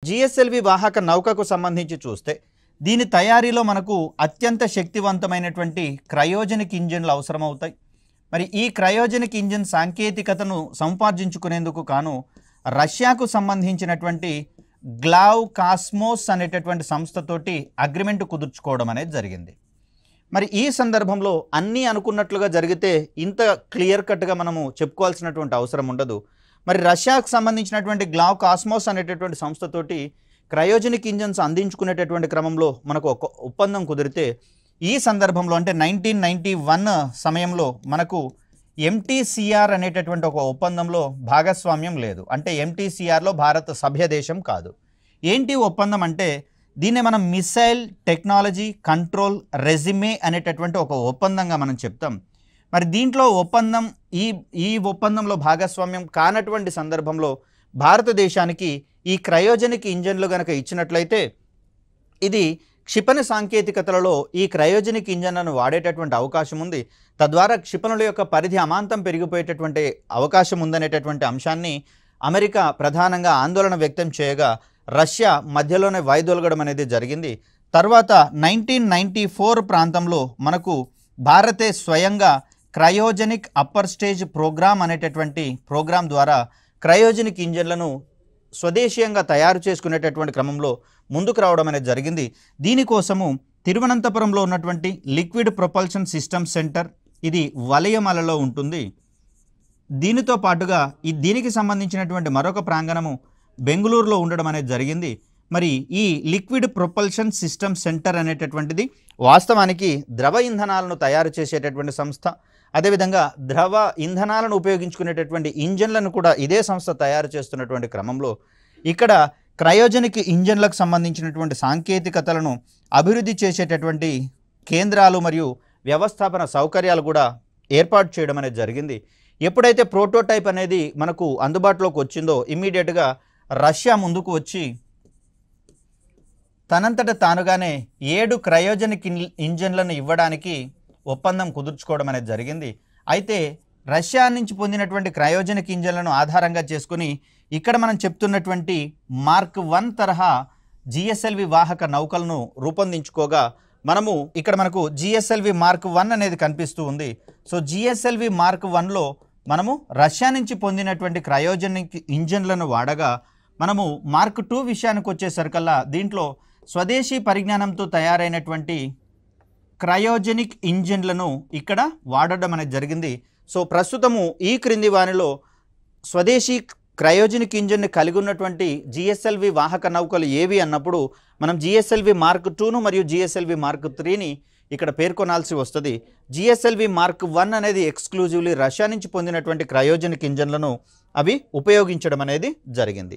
GSLV వాహక నౌకకు సంబంధించి చూస్తే దీని తయారీలో మనకు అత్యంత శక్తివంతమైనటువంటి క్రయోజనిక్ ఇంజిన్లు అవసరమవుతాయి. మరి ఈ క్రయోజనిక్ ఇంజిన్ సాంకేతికతను సంపార్జించుకునేందుకు కాను రష్యాకు సంబంధించినటువంటి గ్లావ్ కాస్మోస్ అనేటటువంటి సంస్థతోటి అగ్రిమెంట్ కుదుర్చుకోవడం అనేది జరిగింది. మరి ఈ సందర్భంలో అన్నీ అనుకున్నట్లుగా జరిగితే ఇంత క్లియర్ కట్గా మనము చెప్పుకోవాల్సినటువంటి అవసరం ఉండదు. మరి రష్యాకు సంబంధించినటువంటి గ్లావ్ కాస్మోస్ అనేటటువంటి సంస్థతోటి క్రయోజనిక్ ఇంజన్స్ అందించుకునేటటువంటి క్రమంలో మనకు ఒక ఒప్పందం కుదిరితే ఈ సందర్భంలో అంటే 1991 సమయంలో మనకు ఎంటీసీఆర్ అనేటటువంటి ఒక ఒప్పందంలో భాగస్వామ్యం లేదు. అంటే ఎంటీసీఆర్లో భారత సభ్య దేశం కాదు. ఏంటి ఒప్పందం అంటే దీన్ని మనం మిసైల్ టెక్నాలజీ కంట్రోల్ రెజిమే అనేటటువంటి ఒక ఒప్పందంగా మనం చెప్తాం. మరి దీంట్లో ఒప్పందం ఈ ఒప్పందంలో భాగస్వామ్యం కానటువంటి సందర్భంలో భారతదేశానికి ఈ క్రయోజనిక్ ఇంజన్లు కనుక ఇచ్చినట్లయితే ఇది క్షిపణి సాంకేతికతలలో ఈ క్రయోజనిక్ ఇంజన్లను వాడేటటువంటి అవకాశం ఉంది. తద్వారా క్షిపణుల యొక్క పరిధి అమాంతం పెరిగిపోయేటటువంటి అవకాశం ఉందనేటటువంటి అంశాన్ని అమెరికా ప్రధానంగా ఆందోళన వ్యక్తం చేయగా రష్యా మధ్యలోనే వైదొలగడం అనేది జరిగింది. తర్వాత 1994 ప్రాంతంలో మనకు భారతే స్వయంగా క్రయోజనిక్ అప్పర్ స్టేజ్ ప్రోగ్రామ్ అనేటటువంటి ప్రోగ్రాం ద్వారా క్రయోజనిక్ ఇంజన్లను స్వదేశీయంగా తయారు చేసుకునేటటువంటి క్రమంలో ముందుకు రావడం అనేది జరిగింది. దీనికోసము తిరువనంతపురంలో ఉన్నటువంటి లిక్విడ్ ప్రొపల్షన్ సిస్టమ్ సెంటర్ ఇది వలయమలలో ఉంటుంది. దీనితో పాటుగా దీనికి సంబంధించినటువంటి మరొక ప్రాంగణము బెంగళూరులో ఉండడం అనేది జరిగింది. మరి ఈ లిక్విడ్ ప్రొపల్షన్ సిస్టమ్ సెంటర్ అనేటటువంటిది వాస్తవానికి ద్రవ ఇంధనాలను తయారు చేసేటటువంటి సంస్థ. అదేవిధంగా ద్రవ ఇంధనాలను ఉపయోగించుకునేటటువంటి ఇంజన్లను కూడా ఇదే సంస్థ తయారు చేస్తున్నటువంటి క్రమంలో ఇక్కడ క్రయోజనిక్ ఇంజన్లకు సంబంధించినటువంటి సాంకేతికతలను అభివృద్ధి చేసేటటువంటి కేంద్రాలు మరియు వ్యవస్థాపన సౌకర్యాలు కూడా ఏర్పాటు చేయడం అనేది జరిగింది. ఎప్పుడైతే ప్రోటోటైప్ అనేది మనకు అందుబాటులోకి వచ్చిందో ఇమ్మీడియట్గా రష్యా ముందుకు వచ్చి తనంతట తానుగానే 7 క్రయోజనిక్ ఇంజన్లను ఇవ్వడానికి ఒప్పందం కుదుర్చుకోవడం అనేది జరిగింది. అయితే రష్యా నుంచి పొందినటువంటి క్రయోజనిక్ ఇంజన్లను ఆధారంగా చేసుకుని ఇక్కడ మనం చెప్తున్నటువంటి మార్క్ 1 తరహా జిఎస్ఎల్వి వాహక నౌకలను రూపొందించుకోగా మనము ఇక్కడ మనకు జిఎస్ఎల్వి మార్క్ 1 అనేది కనిపిస్తూ ఉంది. సో జిఎస్ఎల్వి మార్క్ 1లో మనము రష్యా నుంచి పొందినటువంటి క్రయోజనిక్ ఇంజన్లను వాడగా మనము మార్క్ 2 విషయానికి వచ్చేసరికల్లా దీంట్లో స్వదేశీ పరిజ్ఞానంతో తయారైనటువంటి క్రయోజనిక్ ఇంజిన్లను ఇక్కడ వాడడం అనేది జరిగింది. సో ప్రస్తుతము ఈ క్రింది వానిలో స్వదేశీ క్రయోజనిక్ ఇంజిన్ని కలిగి ఉన్నటువంటి జిఎస్ఎల్వి వాహక నౌకలు ఏవి అన్నప్పుడు మనం జిఎస్ఎల్వి మార్క్ 2ను మరియు జిఎస్ఎల్వి మార్క్ 3ని ఇక్కడ పేర్కొనాల్సి వస్తుంది. జిఎస్ఎల్వి మార్క్ 1 అనేది ఎక్స్క్లూజివ్లీ రష్యా నుంచి పొందినటువంటి క్రయోజనిక్ ఇంజన్లను అవి ఉపయోగించడం అనేది జరిగింది.